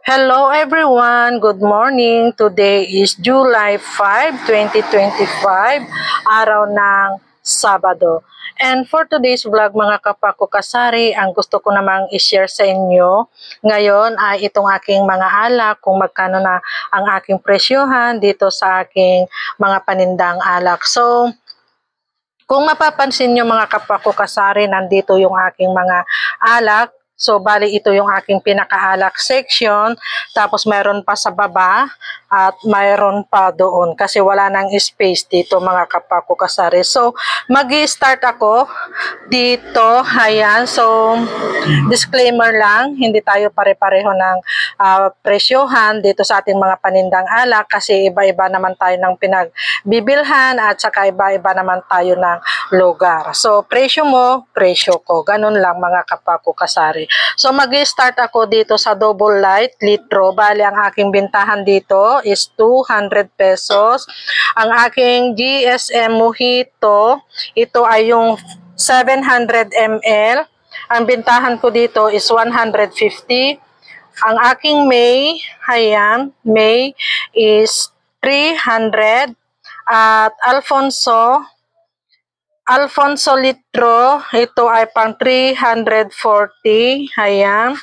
Hello everyone, good morning. Today is July 5, 2025, araw ng Sabado. And for today's vlog mga kapako kasari, ang gusto ko namang i-share sa inyo ngayon ay itong aking mga alak, kung magkano na ang aking presyohan dito sa aking mga panindang alak. So, kung mapapansin nyo mga kapako kasari, nandito yung aking mga alak. So, bali ito yung aking pinakaalak section. Tapos, mayroon pa sa baba at mayroon pa doon. Kasi wala nang space dito mga kapako kasari. So, mag-i-start ako dito. Ayan. So, disclaimer lang. Hindi tayo pare-pareho ng presyohan dito sa ating mga panindang alak. Kasi iba-iba naman tayo ng pinagbibilhan at saka iba-iba naman tayo ng lugar. So, presyo mo, presyo ko. Ganun lang mga kapako kasari. So, mag-start ako dito sa double light litro. Bali, ang aking bintahan dito is 200 pesos. Ang aking GSM Mojito, ito ay yung 700 ml. Ang bintahan ko dito is 150. Ang aking May, ayan, May is 300. At Alfonso litro, ito ay pang 340. Ayan.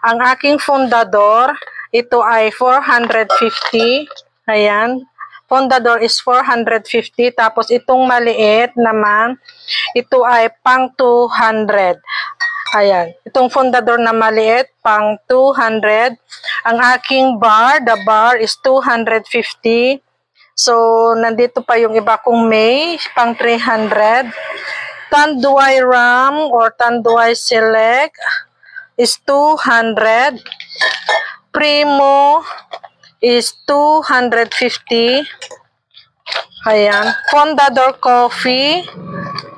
Ang aking Fundador, ito ay 450. Ayan. Fundador is 450. Tapos itong maliit naman, ito ay pang 200. Ayan. Itong Fundador na maliit, pang 200. Ang aking bar, the bar is 250. So, nandito pa yung iba kong May, pang 300. Tanduay Ram or Tanduay Select is 200. Primo is 250. Ayan. Fundador Coffee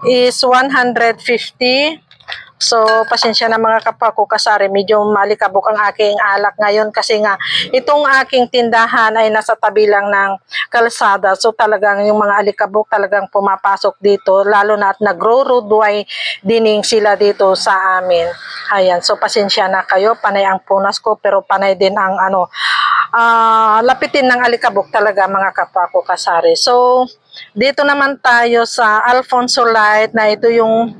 is 150. So, pasensya na mga kapako kasari, medyo malikabok ang aking alak ngayon kasi nga itong aking tindahan ay nasa tabi lang ng kalsada. So, talagang yung mga alikabok talagang pumapasok dito, lalo na at nagro-roadway dining sila dito sa amin. Ayan, so pasensya na kayo, panay ang punas ko pero panay din ang lapitin ng alikabok talaga mga kapako kasari. So, dito naman tayo sa Alfonso Light na ito yung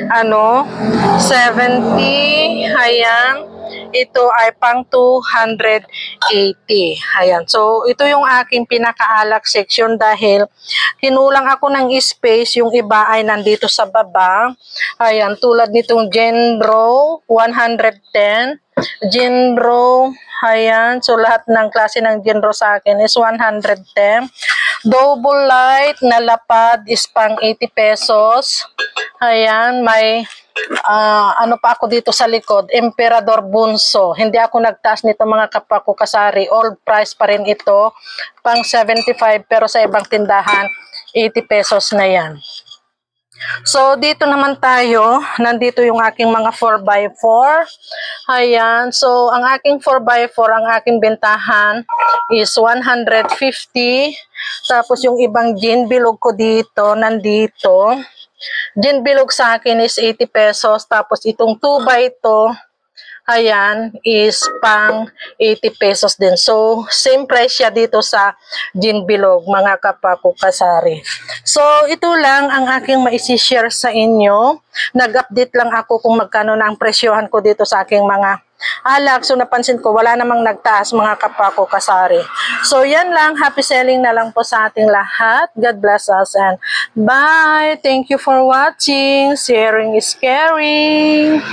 70. Ayan. Ito ay pang 280. Ayan. So, ito yung aking pinakaalak section dahil kinulang ako ng space. Yung iba ay nandito sa baba. Ayan. Tulad nitong Genro, 110. Genro, ayan. So, lahat ng klase ng Genro sa akin is 110. Double light na lapad is pang 80 pesos. Ayan, may pa ako dito sa likod, Emperador Bunso. Hindi ako nagtaas nito mga kapako kasari. Old price pa rin ito, pang 75 pero sa ibang tindahan, 80 pesos na yan. So, dito naman tayo, nandito yung aking mga 4x4. Ayan, so ang aking 4x4, ang aking bentahan is 150. Tapos yung ibang gin bilog ko dito, nandito. Gin bilog sa akin is 80 pesos. Tapos itong 2x2, ayan, is pang 80 pesos din. So, same price siya dito sa gin bilog, mga kapako kasari. So, ito lang ang aking maisishare sa inyo. Nag-update lang ako kung magkano na ang presyohan ko dito sa aking mga alak. So, napansin ko, wala namang nagtaas mga kapako kasari. So, yan lang. Happy selling na lang po sa ating lahat. God bless us and bye! Thank you for watching. Sharing is caring.